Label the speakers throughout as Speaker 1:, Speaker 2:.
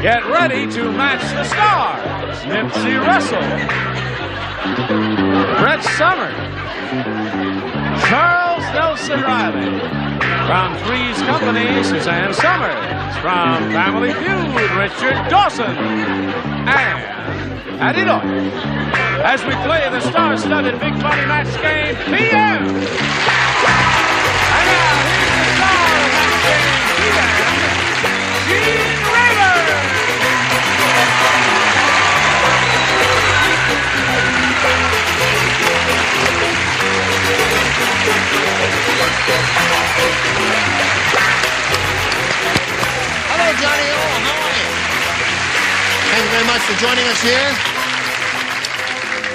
Speaker 1: Get ready to match the stars. Nipsey Russell, Brett Summer, Charles Nelson Reilly. From Three's Company, Suzanne Summers. From Family Feud, Richard Dawson. And Patti Deutsch. As we play the star-studded Big Money Match Game PM. And now, here's the star of Match Game PM, Gene Raymer.
Speaker 2: Hello, Johnny O. How are you? Thank you very much for joining us here.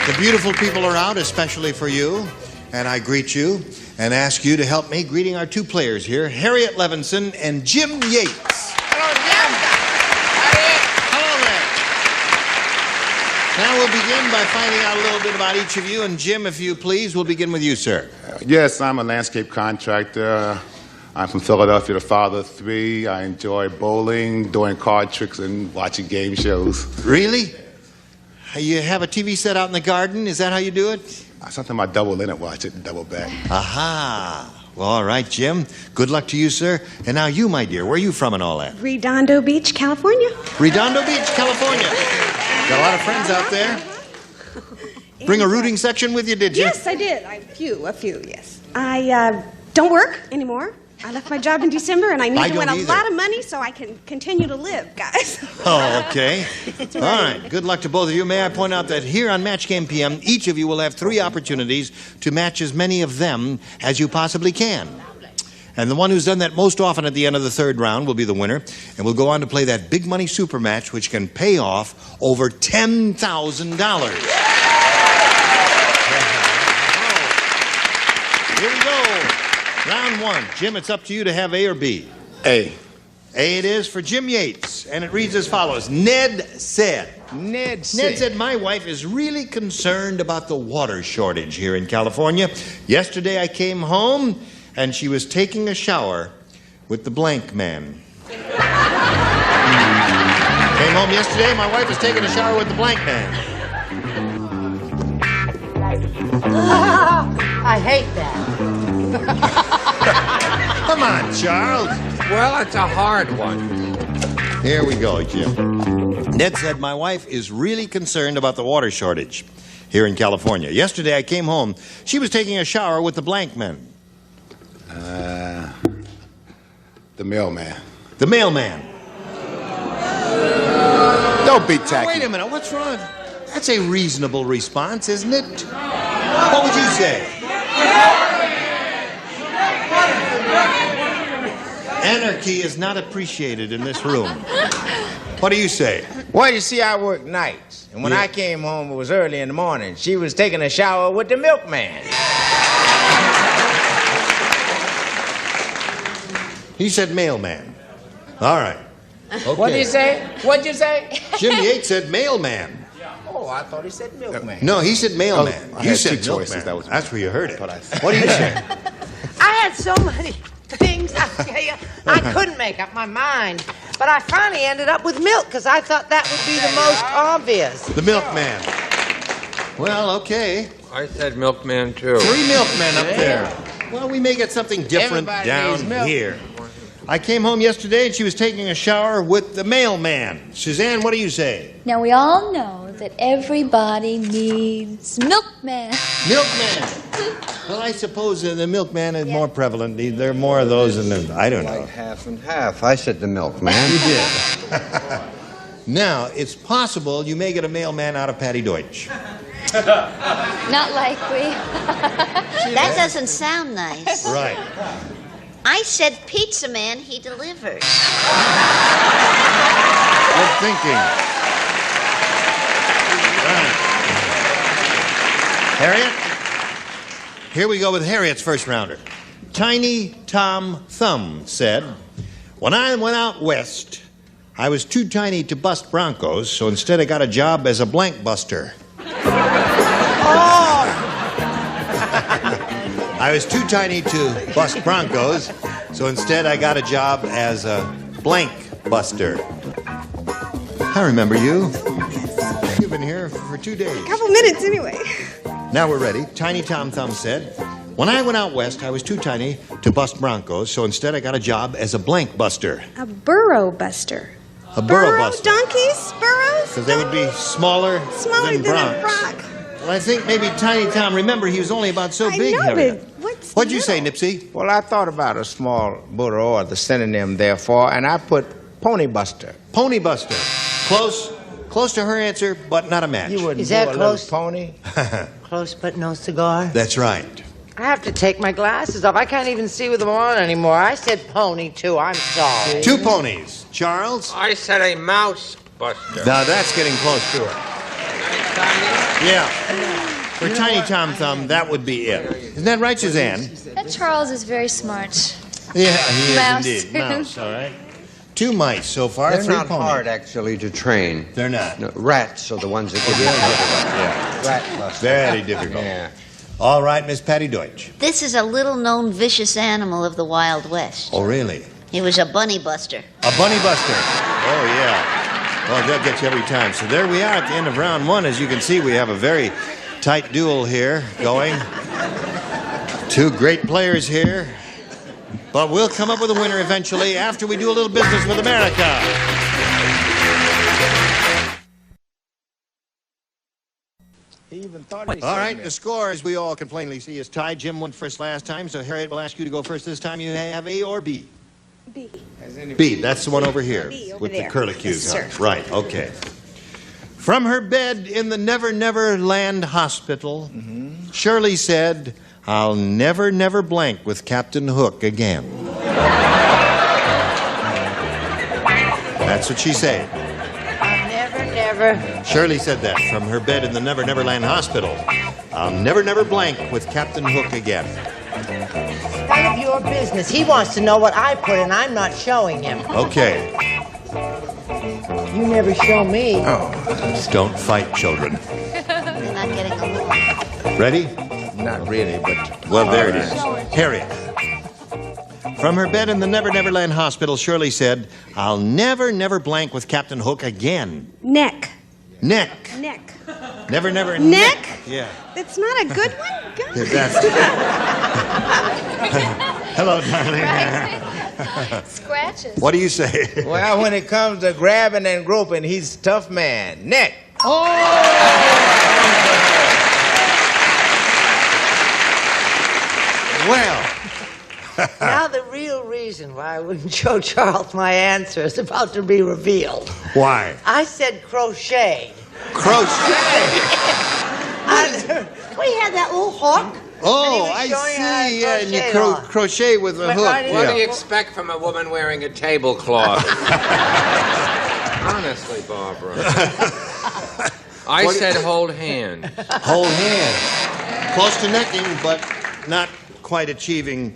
Speaker 2: The beautiful people are out, especially for you. And I greet you and ask you to help me greeting our two players here, Harriet Levinson and Jim Yates.
Speaker 3: Hello, Jim. Harriet.
Speaker 2: Hello there. Now we'll begin by finding out a little bit about each of you. And Jim, if you please, we'll begin with you, sir.
Speaker 4: Yes, I'm a landscape contractor. I'm from Philadelphia, the father of three. I enjoy bowling, doing card tricks, and watching game shows.
Speaker 2: Really? You have a TV set out in the garden? Is that how you do it?
Speaker 4: Sometimes I double in and watch it and double back.
Speaker 2: Aha. Well, all right, Jim. Good luck to you, sir. And now you, my dear, where are you from and all that?
Speaker 5: Redondo Beach, California.
Speaker 2: Redondo Beach, California. Got a lot of friends out there. Bring a rooting section with you, did you?
Speaker 5: Yes, I did. A few, yes. I don't work anymore. I left my job in December, and I need to win a lot of money so I can continue to live, guys.
Speaker 2: Oh, okay. All right. Good luck to both of you. May I point out that here on Match Game PM, each of you will have 3 opportunities to match as many of them as you possibly can. And the one who's done that most often at the end of the 3rd round will be the winner. And we'll go on to play that big money super match, which can pay off over $10,000. Here we go. Round 1. Jim, it's up to you to have A or B.
Speaker 4: A.
Speaker 2: A it is for Jim Yates, and it reads as follows. Ned said, my wife is really concerned about the water shortage here in California. Yesterday I came home, and she was taking a shower with the blank man. Came home yesterday, my wife was taking a shower with the blank man.
Speaker 3: I hate that.
Speaker 2: Come on, Charles.
Speaker 6: Well, it's a hard one.
Speaker 2: Here we go, Jim. Ned said, my wife is really concerned about the water shortage here in California. Yesterday I came home. She was taking a shower with the blank man.
Speaker 4: The mailman.
Speaker 2: The mailman.
Speaker 4: Don't be tacky.
Speaker 2: Wait a minute, what's wrong? That's a reasonable response, isn't it? What would you say? Anarchy is not appreciated in this room. What do you say?
Speaker 6: Well, you see, I work nights. And when I came home, it was early in the morning. She was taking a shower with the milkman.
Speaker 2: He said mailman. All right. Okay.
Speaker 6: What did he say? What'd you say?
Speaker 2: Jim Yates said mailman.
Speaker 6: Oh, I thought he said milkman.
Speaker 2: No, he said mailman.
Speaker 4: I
Speaker 2: You
Speaker 4: had
Speaker 2: said
Speaker 4: two choices.
Speaker 2: milkman. That's where you heard it. What do you say?
Speaker 3: I had so many things, I tell you, I couldn't make up my mind. But I finally ended up with milk, because I thought that would be the most obvious.
Speaker 2: The milkman. Well, okay.
Speaker 7: I said milkman, too.
Speaker 2: 3 milkmen up there. Well, we may get something different down here. I came home yesterday and she was taking a shower with the mailman. Suzanne, what do you say?
Speaker 8: Now, we all know that everybody needs milkman.
Speaker 2: Milkman. Well, I suppose the milkman is more prevalent. There are more of those than I don't know.
Speaker 7: Like half and half. I said the milkman.
Speaker 2: You did. Now, it's possible you may get a mailman out of Patti Deutsch.
Speaker 8: Not likely.
Speaker 9: That doesn't sound nice.
Speaker 2: Right.
Speaker 9: I said pizza man, he delivers.
Speaker 2: Good thinking. Right. Harriet? Here we go with Harriet's first rounder. Tiny Tom Thumb said, when I went out west, I was too tiny to bust Broncos, so instead I got a job as a blank buster. I was too tiny to bust Broncos, so instead I got a job as a blank buster. I remember you. You've been here for 2 days.
Speaker 5: A couple minutes, anyway.
Speaker 2: Now we're ready. Tiny Tom Thumb said, when I went out west, I was too tiny to bust broncos, so instead I got a job as a blank buster.
Speaker 5: A burrow buster.
Speaker 2: A burrow buster.
Speaker 5: Donkeys? Burrows?
Speaker 2: Because they would be smaller than
Speaker 5: a
Speaker 2: broncs.
Speaker 5: bronc.
Speaker 2: Well, I think maybe Tiny Tom, remember, he was only about so big,
Speaker 5: I know,
Speaker 2: Harriet.
Speaker 5: but
Speaker 2: What'd you say, Nipsey?
Speaker 6: Well, I thought about a small burro, or the synonym therefore, and I put pony buster.
Speaker 2: Pony buster. Close to her answer, but not a match.
Speaker 6: You wouldn't
Speaker 3: Is that
Speaker 6: do a
Speaker 3: close?
Speaker 6: little pony?
Speaker 3: Close but no cigar.
Speaker 2: That's right.
Speaker 3: I have to take my glasses off. I can't even see with them on anymore. I said pony, too. I'm sorry.
Speaker 2: 2 ponies. Charles?
Speaker 7: I said a mouse buster.
Speaker 2: Now that's getting close to her. Yeah. For Tiny Tom Thumb, that would be it. Isn't that right, Suzanne?
Speaker 8: That Charles is very smart.
Speaker 2: Yeah, he
Speaker 8: Mouse.
Speaker 2: is indeed. Mouse, all right. 2 mice so far.
Speaker 7: They're
Speaker 2: 3
Speaker 7: not
Speaker 2: ponies.
Speaker 7: hard, actually, to train.
Speaker 2: They're not.
Speaker 7: No, rats are the ones that get
Speaker 2: Yeah.
Speaker 7: rat buster.
Speaker 2: Very difficult.
Speaker 7: Yeah.
Speaker 2: All right, Miss Patti Deutsch.
Speaker 9: This is a little-known vicious animal of the Wild West.
Speaker 2: Oh, really?
Speaker 9: He was a bunny buster.
Speaker 2: A bunny buster. Oh, yeah. Well, they'll get you every time. So there we are at the end of round 1. As you can see, we have a very tight duel here going. 2 great players here. But we'll come up with a winner eventually after we do a little business with America. All right, the score, as we all can plainly see, is tied. Jim went first last time, so Harriet will ask you to go first this time. You have A or B?
Speaker 5: B.
Speaker 2: B, that's the one over here
Speaker 5: B, over
Speaker 2: with
Speaker 5: there.
Speaker 2: the curlicues.
Speaker 5: Yes, sir.
Speaker 2: Right, okay. From her bed in the Never Never Land Hospital, Shirley said, I'll never, never blank with Captain Hook again. That's what she said.
Speaker 3: I'll never.
Speaker 2: Shirley said that from her bed in the Never Never Land Hospital. I'll never, never blank with Captain Hook again.
Speaker 3: None of your business. He wants to know what I put in. I'm not showing him.
Speaker 2: Okay.
Speaker 3: You never show me.
Speaker 2: Just don't fight, children.
Speaker 9: They're not getting along.
Speaker 2: Ready?
Speaker 6: Not really, but...
Speaker 2: Well, there it is. Harriet. From her bed in the Never Never Land Hospital, Shirley said, I'll never, never blank with Captain Hook again.
Speaker 5: Neck.
Speaker 2: Neck.
Speaker 5: Neck.
Speaker 2: Never, never.
Speaker 5: Neck?
Speaker 2: Yeah.
Speaker 5: That's not a good one? God.
Speaker 2: Hello, darling.
Speaker 8: Scratches.
Speaker 2: What do you say?
Speaker 6: Well, when it comes to grabbing and groping, he's a tough man. Neck.
Speaker 2: Well.
Speaker 3: Now the real reason why I wouldn't show Charles my answer is about to be revealed.
Speaker 2: Why?
Speaker 3: I said crochet.
Speaker 2: Crochet.
Speaker 3: We had that little hook.
Speaker 2: Oh,
Speaker 3: And
Speaker 2: I
Speaker 3: he was showing how to
Speaker 2: see. Yeah, and you
Speaker 3: crochet on.
Speaker 2: crochet with a
Speaker 3: Went
Speaker 2: hook.
Speaker 3: right in.
Speaker 7: What do you
Speaker 2: Yeah.
Speaker 7: expect from a woman wearing a tablecloth? Honestly, Barbara. I said hold hands.
Speaker 2: Hold hands. Close to necking, but not quite achieving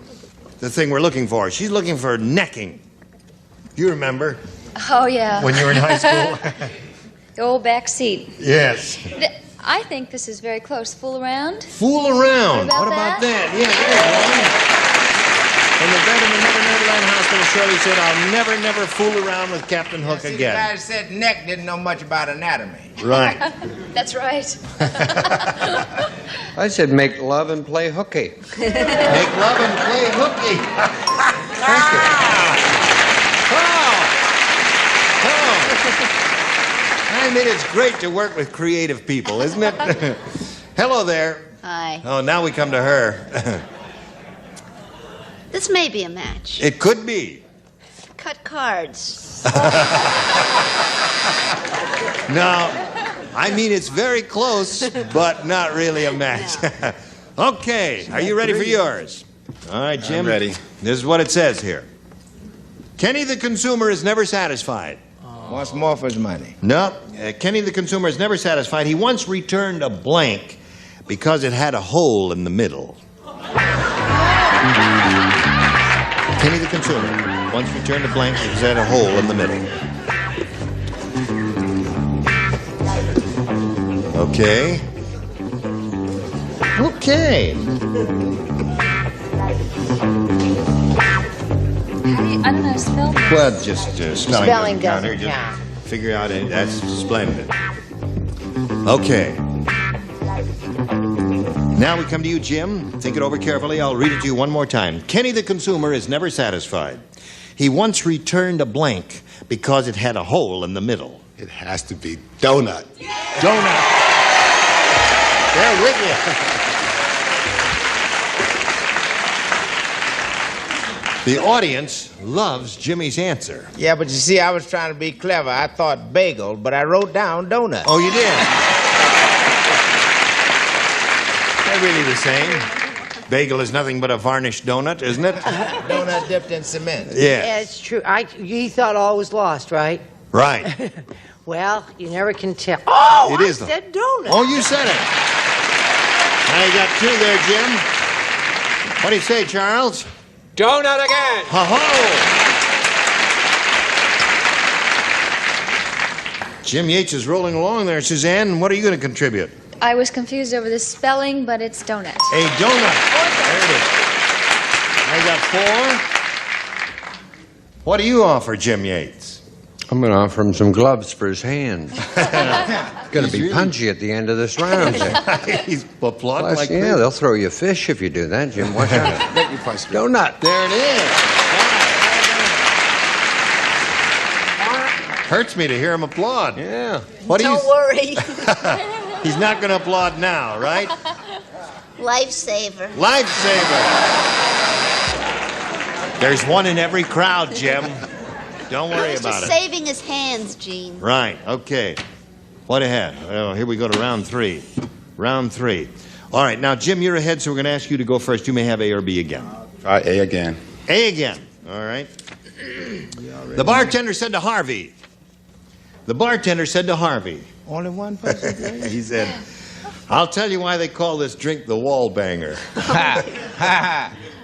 Speaker 2: the thing we're looking for. She's looking for necking. You remember
Speaker 8: Oh, yeah.
Speaker 2: when you were in high school?
Speaker 8: The old back seat.
Speaker 2: Yes.
Speaker 8: I think this is very close. Fool around?
Speaker 2: Fool around.
Speaker 8: What about
Speaker 2: that? Yeah, there's one. In the bed in the Never Never Land Hospital, Shirley said, I'll never, never fool around with Captain Hook
Speaker 6: See,
Speaker 2: again.
Speaker 6: the guy that said neck didn't know much about anatomy.
Speaker 2: Right.
Speaker 8: That's right.
Speaker 7: I said make love and play hooky.
Speaker 2: Make love and play hooky. Thank you. Oh. I mean, it's great to work with creative people, isn't it? Hello there.
Speaker 9: Hi.
Speaker 2: Oh, now we come to her.
Speaker 9: This may be a match.
Speaker 2: It could be.
Speaker 9: Cut cards.
Speaker 2: No, I mean, it's very close, but not really a match. Okay, are you ready for yours? All right, Jim.
Speaker 4: I'm ready.
Speaker 2: This is what it says here. Kenny the consumer is never satisfied.
Speaker 6: Wants more for his money.
Speaker 2: No, Kenny the consumer is never satisfied. He once returned a blank because it had a hole in the middle. Kenny the consumer once returned a blank because it had a hole in the middle. Okay. Okay.
Speaker 8: I don't know, spell.
Speaker 2: Well, just spelling
Speaker 3: Spelling
Speaker 2: doesn't count here.
Speaker 3: doesn't
Speaker 2: Just
Speaker 3: count.
Speaker 2: figure out it. That's splendid. Okay. Now we come to you, Jim. Think it over carefully. I'll read it to you one more time. Kenny the consumer is never satisfied. He once returned a blank because it had a hole in the middle.
Speaker 4: It has to be donut.
Speaker 2: Donut. They're with you. The audience loves Jimmy's answer.
Speaker 6: Yeah, but you see, I was trying to be clever. I thought bagel, but I wrote down donut.
Speaker 2: Oh, you did? They're really the same. Bagel is nothing but a varnished donut, isn't it?
Speaker 6: Donut dipped in cement.
Speaker 2: Yeah.
Speaker 3: Yeah, it's true. He thought all was lost, right?
Speaker 2: Right.
Speaker 3: Well, you never can tell. Oh,
Speaker 2: It is
Speaker 3: I said donut.
Speaker 2: Oh, you said it. Now you got two there, Jim. What do you say, Charles?
Speaker 7: Donut again.
Speaker 2: Ho-ho! Jim Yates is rolling along there. Suzanne, what are you going to contribute?
Speaker 8: I was confused over the spelling, but it's donut.
Speaker 2: A donut. There it is. I got four. What do you offer, Jim Yates?
Speaker 7: I'm going to offer him some gloves for his hands. It's going to be punchy at the end of this round.
Speaker 2: He's applauding
Speaker 7: Plus,
Speaker 2: like
Speaker 7: yeah,
Speaker 2: crazy.
Speaker 7: they'll throw you fish if you do that, Jim. Watch out. Donut.
Speaker 2: There it is. Hurts me to hear him applaud.
Speaker 7: Yeah.
Speaker 2: What do you?
Speaker 9: Don't worry.
Speaker 2: He's not going to applaud now, right?
Speaker 9: Lifesaver.
Speaker 2: Lifesaver. There's one in every crowd, Jim. Don't worry about
Speaker 9: Just
Speaker 2: it.
Speaker 9: saving his hands, Gene.
Speaker 2: Right, okay. What ahead? Oh, here we go to round three. Round three. All right, now, Jim, you're ahead, so we're going to ask you to go first. You may have A or B again.
Speaker 4: Try A again.
Speaker 2: A again. All right. The bartender said to Harvey. The bartender said to Harvey.
Speaker 6: Only one person.
Speaker 2: He said, I'll tell you why they call this drink the wall banger.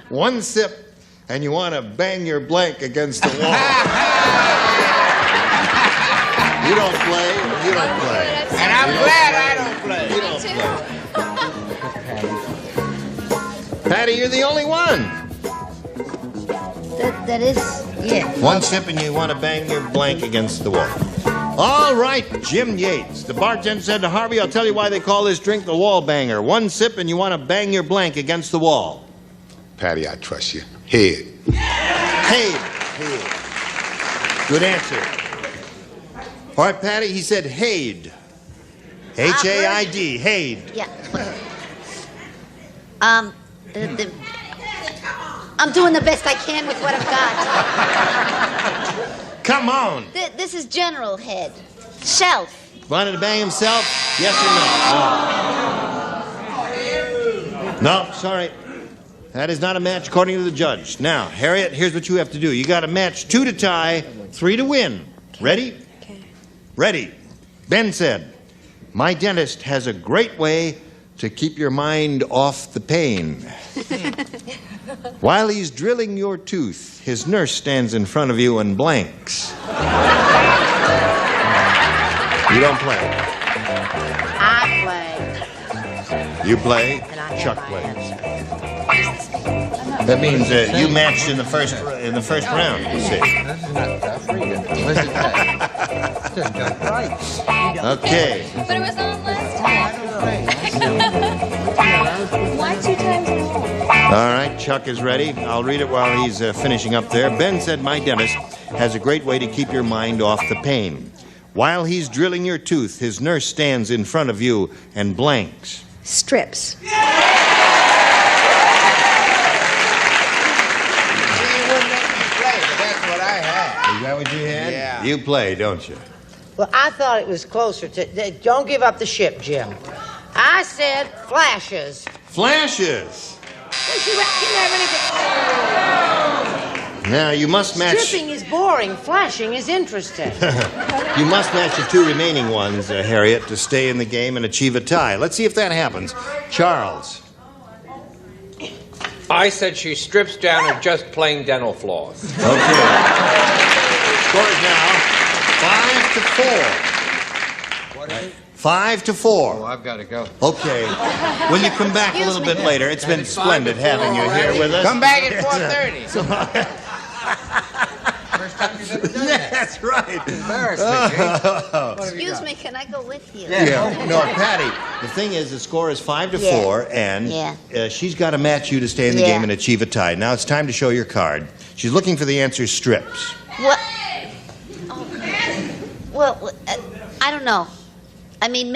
Speaker 2: One sip and you want to bang your blank against the wall. You don't play. You don't play.
Speaker 6: And I'm glad I don't play.
Speaker 2: You don't play. Patti, you're the only one.
Speaker 9: That is, yeah.
Speaker 2: One sip and you want to bang your blank against the wall. All right, Jim Yates. The bartender said to Harvey, I'll tell you why they call this drink the wall banger. One sip and you want to bang your blank against the wall.
Speaker 4: Patti, I trust you. Head.
Speaker 2: Head. Good answer. All right, Patti, he said Haid. H-A-I-D, Haid.
Speaker 9: Yeah. I'm doing the best I can with what I've got.
Speaker 2: Come on.
Speaker 9: This is general head. Shelf.
Speaker 2: Wanted to bang himself? Yes or no? No, sorry. That is not a match according to the judge. Now, Harriet, here's what you have to do. You got a match 2 to tie, 3 to win. Ready?
Speaker 5: Okay.
Speaker 2: Ready. Ben said, my dentist has a great way to keep your mind off the pain. While he's drilling your tooth, his nurse stands in front of you and blanks. You don't play.
Speaker 3: I play.
Speaker 2: You play,
Speaker 3: And I have
Speaker 2: Chuck
Speaker 3: my
Speaker 2: plays.
Speaker 3: answer.
Speaker 2: That means you matched in the first round, you see. Okay.
Speaker 8: But it was on last time. Why 2 times in a row?
Speaker 2: All right, Chuck is ready. I'll read it while he's finishing up there. Ben said, my dentist has a great way to keep your mind off the pain. While he's drilling your tooth, his nurse stands in front of you and blanks.
Speaker 5: Strips.
Speaker 2: Is that what you had?
Speaker 6: Yeah.
Speaker 2: You play, don't you?
Speaker 3: Well, I thought it was closer to... Don't give up the ship, Jim. I said flashes.
Speaker 2: Flashes.
Speaker 3: Well, you didn't have anything...
Speaker 2: Now, you must match...
Speaker 3: Stripping is boring. Flashing is interesting.
Speaker 2: You must match the 2 remaining ones, Harriet, to stay in the game and achieve a tie. Let's see if that happens. Charles.
Speaker 7: I said she strips down at just plain dental floss.
Speaker 2: Okay. Scores now 5 to 4.
Speaker 7: What is it?
Speaker 2: 5 to 4.
Speaker 7: Oh, I've got to go.
Speaker 2: Okay. Will you come back a little bit later? It's been splendid having you here with us.
Speaker 6: Come back at 4:30.
Speaker 2: Yeah, that's right.
Speaker 9: Excuse me, can I go with you?
Speaker 2: Yeah. No, Patti, the thing is, the score is 5-4, and she's got to match you to stay in the game and achieve a tie. Now it's time to show your card. She's looking for the answer strips.
Speaker 9: What? Oh. Well, I don't know. I mean,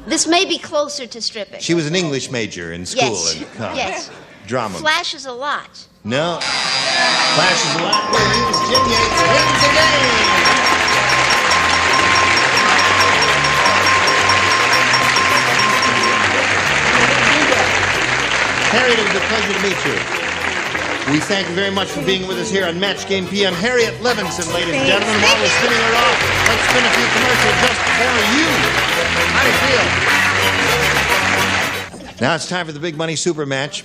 Speaker 9: this may be closer to stripping.
Speaker 2: She was an English major in school and college.
Speaker 9: Yes.
Speaker 2: Drama.
Speaker 9: Flashes a lot.
Speaker 2: No. Flashes a lot. Here's Jim Yates wins the game. Harriet, it was a pleasure to meet you. We thank you very much for being with us here on Match Game PM. Harriet Levinson, ladies and gentlemen. While we're spinning her off, let's spin a few commercials just for you. How do you feel? Now it's time for the Big Money Super Match,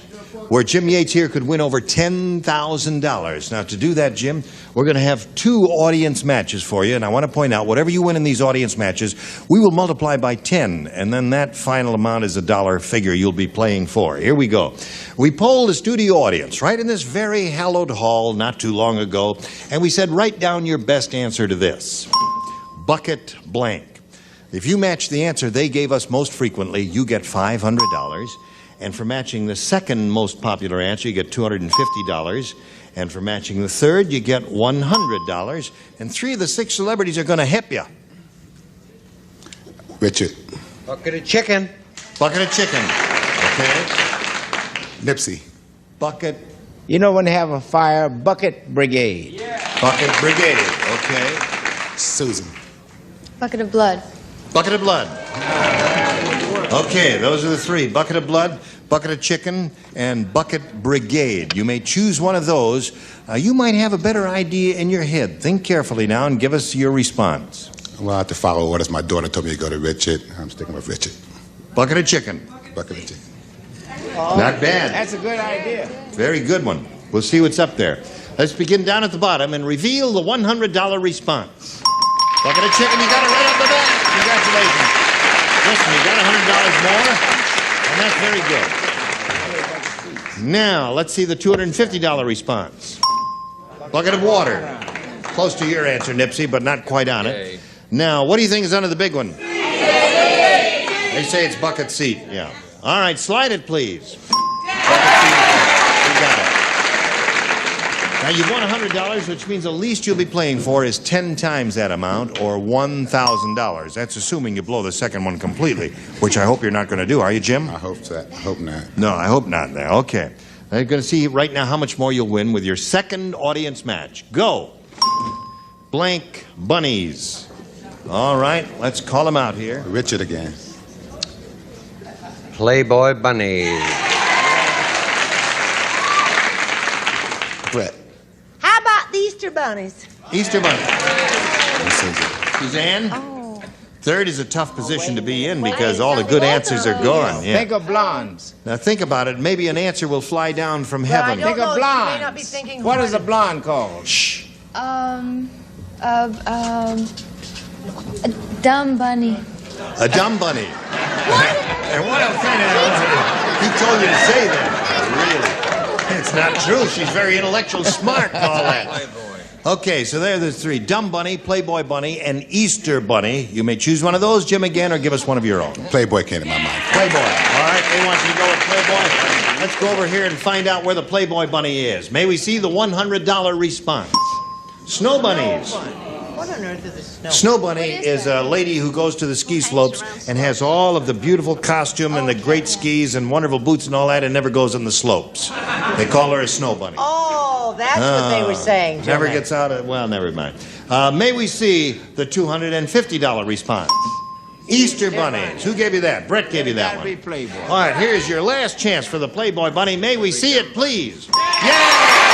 Speaker 2: where Jim Yates here could win over $10,000. Now, to do that, Jim, we're going to have 2 audience matches for you. And I want to point out, whatever you win in these audience matches, we will multiply by 10. And then that final amount is a dollar figure you'll be playing for. Here we go. We polled the studio audience right in this very hallowed hall not too long ago. And we said, write down your best answer to this. Bucket blank. If you match the answer they gave us most frequently, you get $500. And for matching the second most popular answer, you get $250. And for matching the third, you get $100. And 3 of the 6 celebrities are going to hip you.
Speaker 4: Richard.
Speaker 7: Bucket of chicken.
Speaker 2: Bucket of chicken. Okay.
Speaker 4: Nipsey.
Speaker 2: Bucket.
Speaker 6: You know when they have a fire, bucket brigade.
Speaker 2: Bucket brigade. Okay.
Speaker 4: Susan.
Speaker 8: Bucket of blood.
Speaker 2: Bucket of blood. Okay, those are the 3. Bucket of blood, bucket of chicken, and bucket brigade. You may choose one of those. You might have a better idea in your head. Think carefully now and give us your response.
Speaker 4: Well, I have to follow orders. My daughter told me to go to Richard. I'm sticking with Richard.
Speaker 2: Bucket of chicken.
Speaker 4: Bucket of chicken.
Speaker 6: Oh,
Speaker 2: not bad.
Speaker 6: That's a good idea.
Speaker 2: Very good one. We'll see what's up there. Let's begin down at the bottom and reveal the $100 response. Bucket of chicken, you got it right off the bat. Congratulations. Listen, you got $100 more, and that's very good. Now, let's see the $250 response. Bucket of water. Close to your answer, Nipsey, but not quite on it. Now, what do you think is under the big one? They say it's bucket seat, yeah. All right, slide it, please. Bucket seat. You got it. Now, you've won $100, which means the least you'll be playing for is 10 times that amount, or $1,000. That's assuming you blow the second one completely, which I hope you're not going to do. Are you, Jim?
Speaker 4: I hope so. I hope not.
Speaker 2: No, I hope not now. Okay. I'm going to see right now how much more you'll win with your second audience match. Go. Blank bunnies. All right, let's call them out here.
Speaker 4: Richard again.
Speaker 7: Playboy bunnies.
Speaker 4: Brett.
Speaker 3: How about the Easter bunnies?
Speaker 2: Easter bunnies. Suzanne?
Speaker 3: Oh.
Speaker 2: Third is a tough position to be in because all the good answers are gone. Yeah.
Speaker 6: Think of blondes.
Speaker 2: Now think about it. Maybe an answer will fly down from heaven.
Speaker 6: Think of
Speaker 3: You may not be
Speaker 6: blondes.
Speaker 3: thinking
Speaker 6: What is a blonde called?
Speaker 2: Shh.
Speaker 8: A dumb bunny.
Speaker 2: A dumb bunny. What? And what kind of... He told you to say that. Really? It's not true. She's very intellectual, smart, and all that. Okay, so there are the 3. Dumb bunny, Playboy bunny, and Easter bunny. You may choose one of those, Jim, again, or give us one of your own.
Speaker 4: Playboy came to my mind.
Speaker 2: Playboy. All right, they want you to go with Playboy. Let's go over here and find out where the Playboy bunny is. May we see the $100 response? Snow bunnies.
Speaker 3: What on earth is a snow?
Speaker 2: Snow bunny is a lady who goes to the ski slopes and has all of the beautiful costume and the great skis and wonderful boots and all that and never goes on the slopes. They call her a snow bunny.
Speaker 3: Oh, that's what they were saying.
Speaker 2: Never
Speaker 3: Jimmy.
Speaker 2: gets out of... Well, never mind. May we see the $250 response? Easter bunnies. Who gave you that? Brett gave you that
Speaker 6: Gotta be
Speaker 2: one.
Speaker 6: Playboy.
Speaker 2: All right, here's your last chance for the Playboy bunny. May we see it, please? Yeah!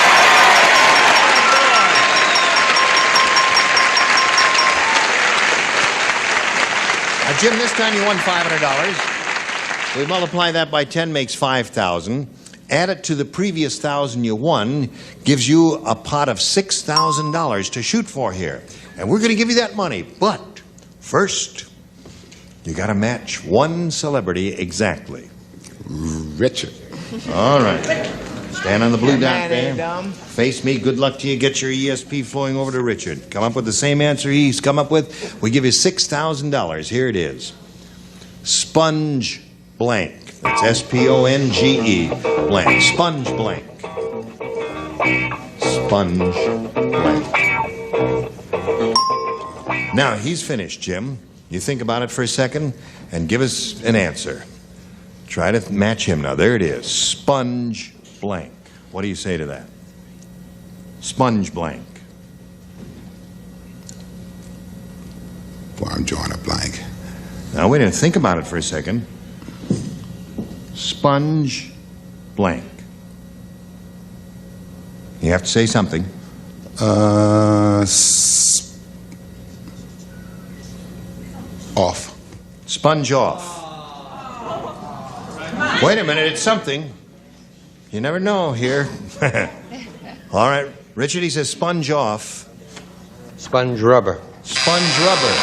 Speaker 2: Now, Jim, this time you won $500. We multiply that by 10 makes 5,000. Add it to the previous 1,000 you won, gives you a pot of $6,000 to shoot for here. And we're going to give you that money. But first, you got to match one celebrity exactly.
Speaker 4: Richard.
Speaker 2: All right. Stand on the blue dot
Speaker 6: Man
Speaker 2: there.
Speaker 6: ain't dumb.
Speaker 2: Face me. Good luck to you. Get your ESP flowing over to Richard. Come up with the same answer he's come up with. We give you $6,000. Here it is. Sponge blank. That's S-P-O-N-G-E blank. Sponge blank. Sponge blank. Now, he's finished, Jim. You think about it for a second and give us an answer. Try to match him now. There it is. Sponge blank. What do you say to that? Sponge blank.
Speaker 4: Boy, I'm drawing a blank.
Speaker 2: Now, wait a minute. Think about it for a second. Sponge blank. You have to say something.
Speaker 4: Off.
Speaker 2: Sponge off. Wait a minute. It's something. You never know here. All right. Richard, he says sponge off.
Speaker 7: Sponge rubber.
Speaker 2: Sponge rubber.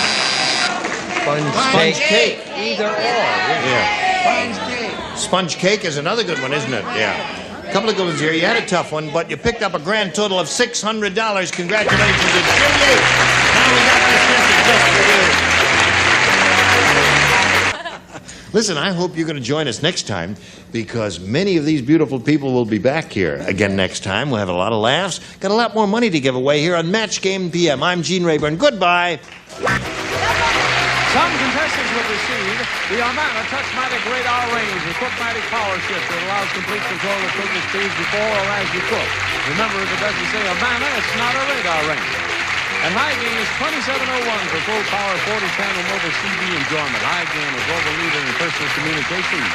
Speaker 7: Sponge cake. Either or.
Speaker 2: Yeah.
Speaker 6: Sponge cake.
Speaker 2: Sponge cake is another good one, isn't it? Yeah. A couple of good ones here. You had a tough one, but you picked up a grand total of $600. Congratulations to Jimmy. Now we got this message just for you. Listen, I hope you're going to join us next time because many of these beautiful people will be back here again next time. We'll have a lot of laughs. Got a lot more money to give away here on Match Game PM. I'm Gene Rayburn. Goodbye.
Speaker 1: Some contestants will receive the Amana Touchmatic Radar Range with Cookmatic Power Shift that allows complete control of cooking speeds before or as you cook. Remember, if it doesn't say Amana, it's not a radar range. And High Gain is 2701 for full power 40-channel mobile CD enjoyment. High Gain, a global leader in personal communications.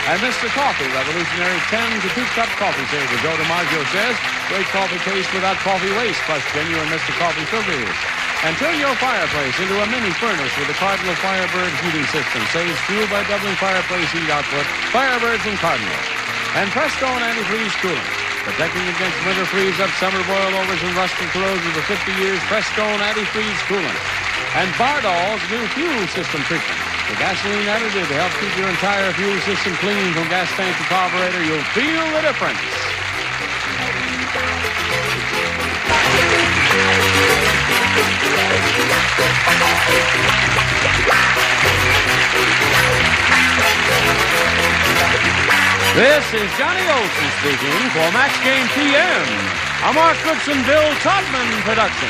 Speaker 1: And Mr. Coffee, revolutionary 10 to 2-cup coffee saver. Joe DiMaggio says, great coffee taste without coffee waste, plus genuine Mr. Coffee filters. And turn your fireplace into a mini furnace with the Cardinal Firebird heating system. Saves fuel by doubling fireplace heat output. Firebirds and Cardinal. And Prestone antifreeze coolant. Protecting against winter freeze-up, summer boilovers, and rust and corrosion for 50 years. Prestone antifreeze coolant. And Bardol's new fuel system treatment. The gasoline additive to help keep your entire fuel system clean from gas tank to carburetor. You'll feel the difference. This is Johnny Olson speaking for Match Game PM, a Mark Goodson, Bill Todman production.